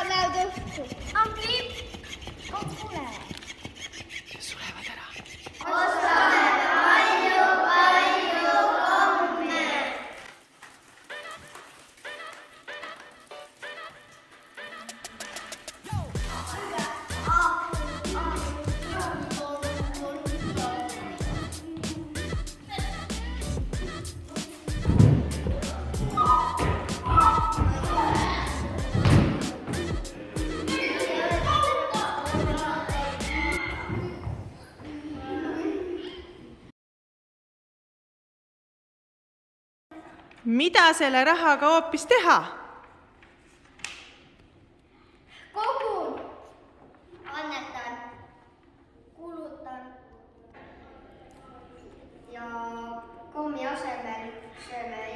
Näed õhku. Andri, on tule. Sulevad ära. Ostame palju komme. Mida selle rahaga hoopis teha? Kogun, annetan, kulutan ja kommi asemel sööme